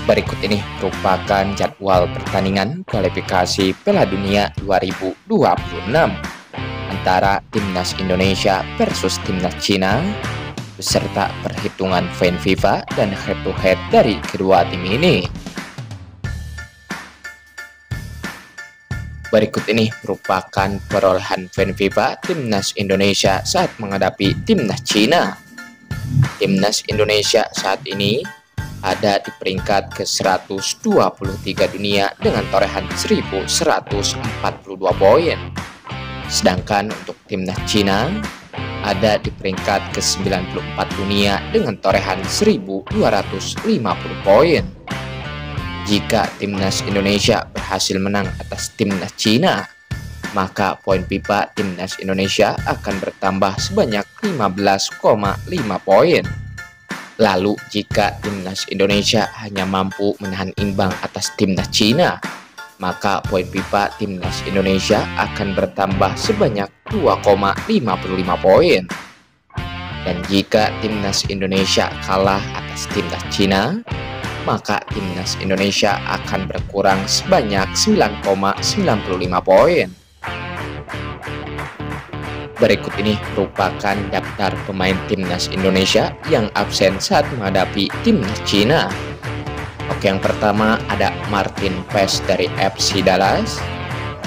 Berikut ini merupakan jadwal pertandingan kualifikasi Piala Dunia 2026 antara Timnas Indonesia versus Timnas Cina beserta perhitungan fan FIFA dan head-to-head dari kedua tim ini. Berikut ini merupakan perolehan fan FIFA Timnas Indonesia saat menghadapi Timnas Cina. Timnas Indonesia saat ini ada di peringkat ke-123 dunia dengan torehan 1142 poin. Sedangkan untuk Timnas Cina ada di peringkat ke-94 dunia dengan torehan 1250 poin. Jika Timnas Indonesia berhasil menang atas Timnas Cina, maka poin FIFA Timnas Indonesia akan bertambah sebanyak 15,5 poin. Lalu jika Timnas Indonesia hanya mampu menahan imbang atas Timnas Cina, maka poin FIFA Timnas Indonesia akan bertambah sebanyak 2,55 poin. Dan jika Timnas Indonesia kalah atas Timnas Cina, maka Timnas Indonesia akan berkurang sebanyak 9,95 poin. Berikut ini merupakan daftar pemain Timnas Indonesia yang absen saat menghadapi Timnas Cina. Oke, yang pertama ada Martin Paes dari FC Dallas,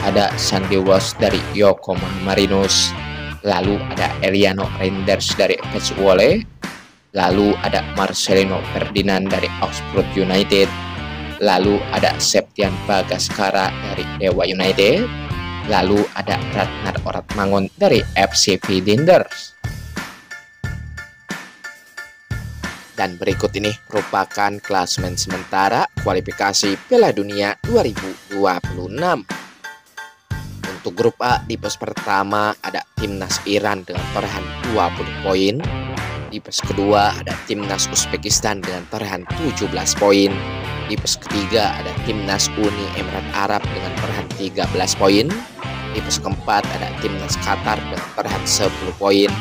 ada Sandy Walsh dari Yokohama Marinos, lalu ada Eliano Reinders dari FC Zwolle, lalu ada Marcelino Ferdinand dari Augsburg United, lalu ada Septian Bagaskara dari Dewa United, lalu ada Ratnar Oratmangun dari FC Vidinders. Dan berikut ini merupakan klasemen sementara kualifikasi Piala Dunia 2026. Untuk grup A di pos pertama ada Timnas Iran dengan torehan 20 poin. Di pos kedua ada Timnas Uzbekistan dengan torehan 17 poin. Di pos ketiga ada Timnas Uni Emirat Arab dengan torehan 13 poin. Di pos keempat ada Timnas Qatar dengan torehan 10 poin.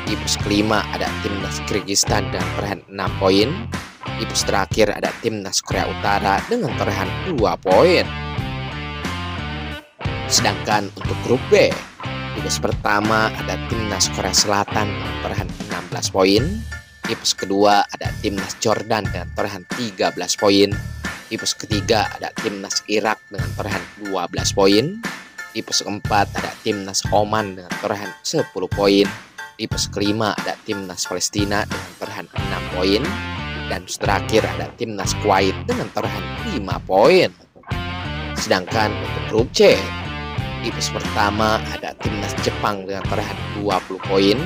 Di pos kelima ada Timnas Kyrgyzstan dengan torehan 6 poin. Di pos terakhir ada Timnas Korea Utara dengan torehan 2 poin. Sedangkan untuk grup B, di pos pertama ada Timnas Korea Selatan dengan torehan 16 poin. Di pos kedua ada Timnas Jordan dengan torehan 13 poin. Di pos ketiga ada Timnas Irak dengan torehan 12 poin. Di pos keempat ada Timnas Oman dengan torehan 10 poin. Di pos kelima ada Timnas Palestina dengan torehan 6 poin. Dan pos terakhir ada Timnas Kuwait dengan torehan 5 poin. Sedangkan untuk grup C, di pos pertama ada Timnas Jepang dengan torehan 20 poin.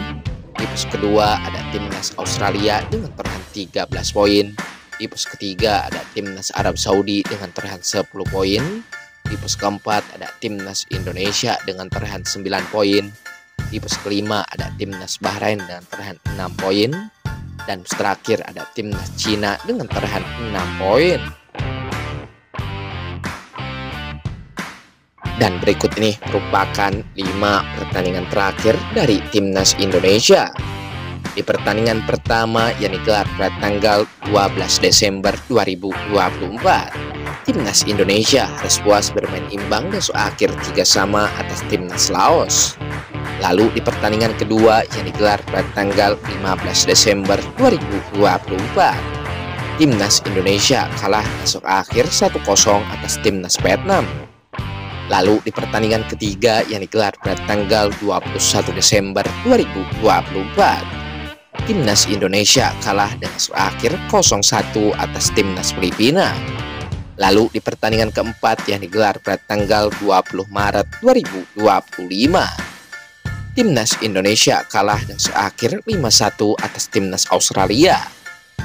Di pos kedua ada Timnas Australia dengan torehan 13 poin. Di pos ketiga ada Timnas Arab Saudi dengan torehan 10 poin. Di pos keempat ada Timnas Indonesia dengan torehan 9 poin. Di pos kelima ada Timnas Bahrain dengan torehan 6 poin. Dan pos terakhir ada Timnas Cina dengan torehan 6 poin. Dan berikut ini merupakan 5 pertandingan terakhir dari Timnas Indonesia. Di pertandingan pertama yang digelar pada tanggal 12 Desember 2024, Timnas Indonesia harus puas bermain imbang dan akhir 3-3 atas Timnas Laos. Lalu di pertandingan kedua yang digelar pada tanggal 15 Desember 2024, Timnas Indonesia kalah akhir 1-0 atas Timnas Vietnam. Lalu di pertandingan ketiga yang digelar pada tanggal 21 Desember 2024, Timnas Indonesia kalah dengan akhir 0-1 atas Timnas Filipina. Lalu di pertandingan keempat yang digelar pada tanggal 20 Maret 2025, Timnas Indonesia kalah dengan akhir 5-1 atas Timnas Australia.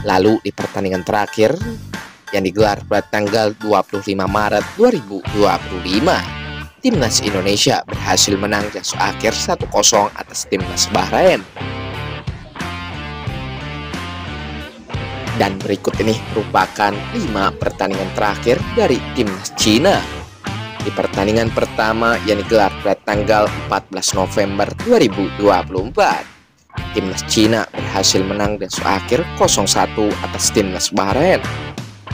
Lalu di pertandingan terakhir yang digelar pada tanggal 25 Maret 2025, Timnas Indonesia berhasil menang dengan akhir 1-0 atas Timnas Bahrain. Dan berikut ini merupakan 5 pertandingan terakhir dari Timnas Cina. Di pertandingan pertama yang digelar pada tanggal 14 November 2024, Timnas Cina berhasil menang dengan skor akhir 0-1 atas Timnas Bahrain.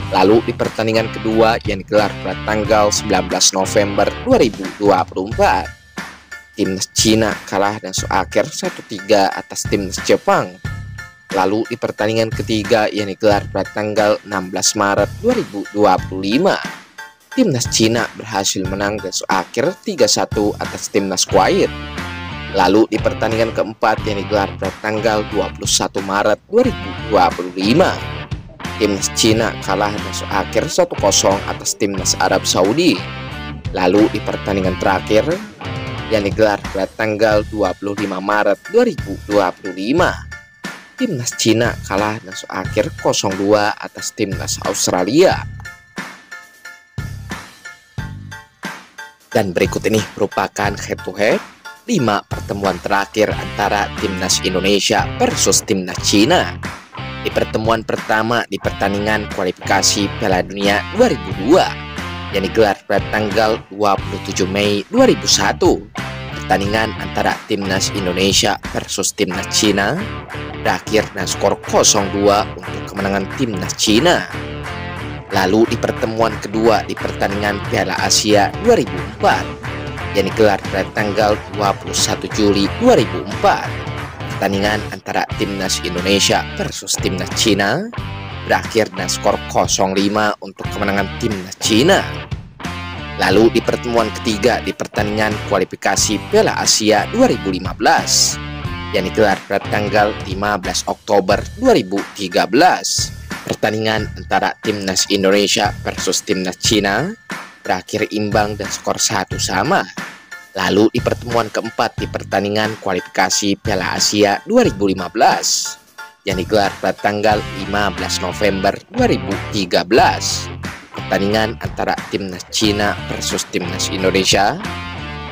Lalu di pertandingan kedua yang digelar pada tanggal 19 November 2024, timnas Cina kalah dengan skor akhir 1-3 atas timnas Jepang. Lalu di pertandingan ketiga yang digelar pada tanggal 16 Maret 2025, timnas Cina berhasil menang dengan skor akhir 3-1 atas timnas Kuwait. Lalu di pertandingan keempat yang digelar pada tanggal 21 Maret 2025, timnas Cina kalah dengan skor akhir 1-0 atas timnas Arab Saudi. Lalu di pertandingan terakhir yang digelar pada tanggal 25 Maret 2025, timnas Cina kalah dengan skor akhir 0-2 atas timnas Australia. Dan berikut ini merupakan head to head 5 pertemuan terakhir antara timnas Indonesia versus timnas Cina. Di pertemuan pertama di pertandingan kualifikasi Piala Dunia 2002 yang digelar pada tanggal 27 Mei 2001, pertandingan antara timnas Indonesia versus timnas Cina berakhir dengan skor 0-2 untuk kemenangan timnas Cina. Lalu di pertemuan kedua di pertandingan Piala Asia 2004 yang digelar pada tanggal 21 Juli 2004, pertandingan antara timnas Indonesia versus timnas Cina berakhir dengan skor 0-5 untuk kemenangan timnas Cina. Lalu di pertemuan ketiga di pertandingan kualifikasi Piala Asia 2015 yang digelar pada tanggal 15 Oktober 2013, pertandingan antara timnas Indonesia versus timnas Cina berakhir imbang dan skor 1-1. Lalu di pertemuan keempat di pertandingan kualifikasi Piala Asia 2015 yang digelar pada tanggal 15 November 2013, pertandingan antara timnas Cina versus timnas Indonesia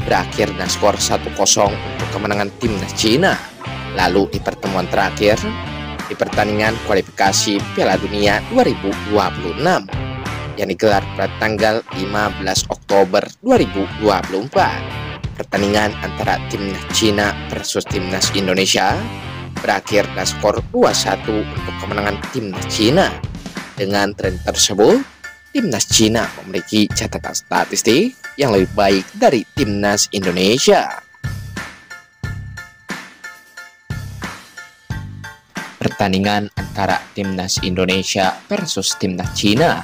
berakhir dengan skor 1-0 untuk kemenangan timnas Cina. Lalu di pertemuan terakhir di pertandingan kualifikasi Piala Dunia 2026 yang digelar pada tanggal 15 Oktober 2024, pertandingan antara timnas Cina versus timnas Indonesia berakhir dengan skor 2-1 untuk kemenangan timnas Cina. Dengan tren tersebut, timnas Cina memiliki catatan statistik yang lebih baik dari timnas Indonesia. Pertandingan antara timnas Indonesia versus timnas Cina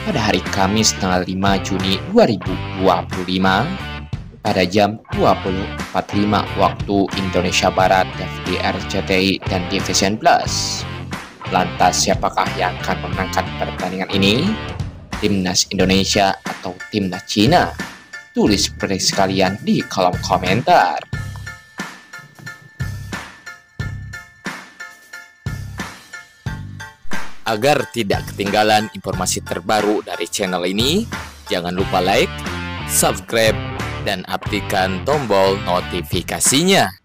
pada hari Kamis tanggal 5 Juni 2025 pada jam 20.45 waktu Indonesia Barat di RCTI dan Division Plus. Lantas siapakah yang akan memenangkan pertandingan ini? Timnas Indonesia atau timnas Cina? Tulis prediksi kalian di kolom komentar. Agar tidak ketinggalan informasi terbaru dari channel ini, jangan lupa like, subscribe, dan aktifkan tombol notifikasinya.